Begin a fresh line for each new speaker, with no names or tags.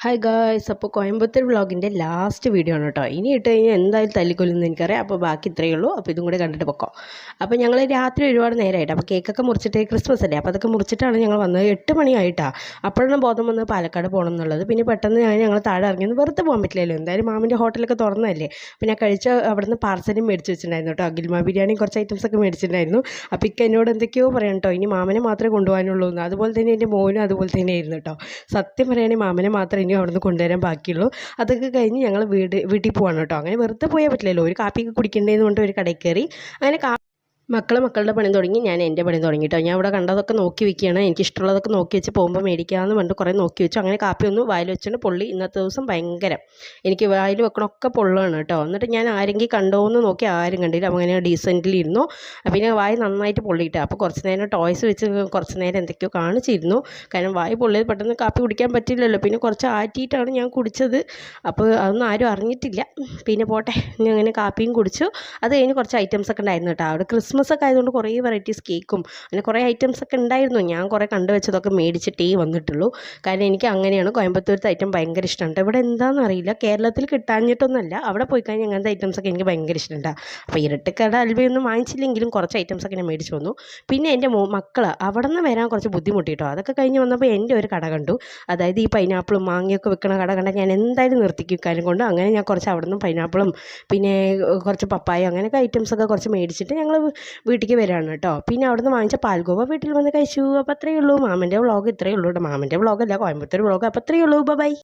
Hi guys, അപ്പോൾ Coimbatore വ്ളോഗിൻ്റെ last video ആണ് കേട്ടോ. ഇനി ഇട്ട് കഴിഞ്ഞാൽ എന്തായാലും തല്ലിക്കൊല്ലുമെന്ന് എനിക്കറിയാം. അപ്പോൾ ബാക്കി ഇത്രയേ ഉള്ളൂ. അപ്പോൾ ഇതും കൂടെ കണ്ടിട്ട് പൊക്കോ. അപ്പോൾ ഞങ്ങൾ രാത്രി ഒരുപാട് നേരമായിട്ട് അപ്പോൾ കേക്കൊക്കെ മുറിച്ചിട്ട് ക്രിസ്മസ് അല്ലേ, അപ്പോൾ അതൊക്കെ മുറിച്ചിട്ടാണ് ഞങ്ങൾ വന്നത്. 8 മണിയായിട്ടാണ്. അപ്പോഴാണ് ബോധം വന്നത് പാലക്കാട് പോകണം എന്നുള്ളത്. പിന്നെ പെട്ടെന്ന് ഞങ്ങൾ താഴെ ഇറങ്ങിയത് വെറുതെ പോകാൻ പറ്റില്ലല്ലോ, എന്തായാലും മാമിൻ്റെ ഹോട്ടലൊക്കെ തുറന്നതല്ലേ. പിന്നെ ഞാൻ കഴിച്ച അവിടുന്ന് പാർസലും മേടിച്ച് വെച്ചിട്ടുണ്ടായിരുന്നു കേട്ടോ. അഖിൽമ ബിരിയാണിയും കുറച്ച് ഐറ്റംസൊക്കെ മേടിച്ചിട്ടുണ്ടായിരുന്നു. അപ്പോൾ ഇക്ക എന്നോട് എന്തൊക്കെയോ പറയണം കേട്ടോ, ഇനി മാമനെ മാത്രമേ കൊണ്ടുപോകാനുള്ളൂ എന്ന്. അതുപോലെ തന്നെ എൻ്റെ മോനും അതുപോലെ തന്നെയായിരുന്നു കേട്ടോ. സത്യം പറയുകയാണെങ്കിൽ മാമനെ മാത്രമേ ഇനി അവിടെ നിന്ന് കൊണ്ടുവരാൻ ബാക്കിയുള്ളൂ. അതൊക്കെ കഴിഞ്ഞ് ഞങ്ങൾ വീട്ടിൽ പോവാണ് കേട്ടോ. അങ്ങനെ വെറുതെ പോയാൽ പറ്റില്ലല്ലോ, ഒരു കാപ്പിയൊക്കെ കുടിക്കേണ്ടതെന്ന് പറഞ്ഞിട്ട് ഒരു കടയിൽ കയറി. അങ്ങനെ മക്കളുടെ പണി തുടങ്ങി, ഞാൻ എൻ്റെ പണി തുടങ്ങി കേട്ടോ. ഞാൻ ഇവിടെ കണ്ടതൊക്കെ നോക്കി വെക്കുകയാണ്. എനിക്കിഷ്ടമുള്ളതൊക്കെ നോക്കി വെച്ച് പോകുമ്പോൾ മേടിക്കാമെന്ന് പറഞ്ഞിട്ട് കുറേ നോക്കി വെച്ചു. അങ്ങനെ കാപ്പി ഒന്ന് വായിൽ വെച്ചിട്ട് പൊള്ളി. ഇന്നത്തെ ദിവസം ഭയങ്കരം എനിക്ക് വായിൽ വെക്കണമൊക്കെ പൊള്ളുകയാണ് കേട്ടോ. എന്നിട്ട് ഞാൻ ആരെങ്കിലും കണ്ടോന്ന് നോക്കി, ആരും കണ്ടില്ല. അപ്പോൾ അങ്ങനെ ഡീസൻറ്റിലിരുന്നു. പിന്നെ വായി നന്നായിട്ട് പൊള്ളിയിട്ട് അപ്പോൾ കുറച്ച് നേരം ടോയ്സ് വെച്ച് കുറച്ച് നേരം എന്തൊക്കെയോ കാണിച്ചിരുന്നു. കാരണം വായി പൊള്ളിയത് പെട്ടെന്ന് കാപ്പി കുടിക്കാൻ പറ്റില്ലല്ലോ. പിന്നെ കുറച്ച് ആറ്റിയിട്ടാണ് ഞാൻ കുടിച്ചത്. അപ്പോൾ അതൊന്നും ആരും അറിഞ്ഞിട്ടില്ല. പിന്നെ പോട്ടെ, ഞാൻ അങ്ങനെ കാപ്പിയും കുടിച്ചു. അത് കഴിഞ്ഞ് കുറച്ച് ഐറ്റംസൊക്കെ ഉണ്ടായിരുന്നു കേട്ടോ. അവിടെ ക്രിസ്മസ് ഒക്കെ ആയതുകൊണ്ട് കുറേ വെറൈറ്റീസ് കേക്കും അങ്ങനെ കുറേ ഐറ്റംസ് ഒക്കെ ഉണ്ടായിരുന്നു. ഞാൻ കുറേ കണ്ടുവച്ചതൊക്കെ മേടിച്ചിട്ടേ വന്നിട്ടുള്ളൂ. കാരണം എനിക്ക് അങ്ങനെയാണ് കോയമ്പത്തൂരത്തെ ഐറ്റം ഭയങ്കര ഇഷ്ടമുണ്ട്. ഇവിടെ എന്താണെന്ന് അറിയില്ല, കേരളത്തിൽ കിട്ടാഞ്ഞിട്ടൊന്നുമല്ല, അവിടെ പോയി കഴിഞ്ഞാൽ അങ്ങനത്തെ ഐറ്റംസൊക്കെ എനിക്ക് ഭയങ്കര ഇഷ്ടമുണ്ട്. അപ്പോൾ ഇരട്ടിക്കട അൽവയൊന്നും വാങ്ങിച്ചില്ലെങ്കിലും കുറച്ച് ഐറ്റംസൊക്കെ ഞാൻ മേടിച്ച് വന്നു. പിന്നെ എൻ്റെ മക്കൾ അവിടെ നിന്ന് വരാൻ കുറച്ച് ബുദ്ധിമുട്ടി കേട്ടോ. അതൊക്കെ കഴിഞ്ഞ് വന്നപ്പോൾ എൻ്റെ ഒരു കട കണ്ടു. അതായത് ഈ പൈനാപ്പിളും മാങ്ങയൊക്കെ വെക്കണ കട കണ്ടാൽ ഞാൻ എന്തായാലും നിർത്തിക്കും കാര്യം കൊണ്ട്. അങ്ങനെ ഞാൻ കുറച്ച് അവിടെ നിന്ന് പൈനാപ്പിളും പിന്നെ കുറച്ച് പപ്പായ അങ്ങനെയൊക്കെ ഐറ്റംസൊക്കെ കുറച്ച് മേടിച്ചിട്ട് ഞങ്ങൾ വീട്ടിലേക്ക് വരികയാണ് കേട്ടോ. പിന്നെ അവിടെ നിന്ന് വാങ്ങിച്ച പാൽഗോവ വീട്ടിൽ വന്ന് കഴിച്ചു. അപ്പോൾ അത്രയേ ഉള്ളൂ. മാമൻ്റെ വ്ളോഗ് ഇത്രയേ ഉള്ളൂ കേട്ടോ. മാമൻ്റെ വ്ളോഗല്ല, കോയമ്പത്തൂർ വ്ളോഗ്. അപ്പോൾ അത്രയേ ഉള്ളൂ. ബൈ.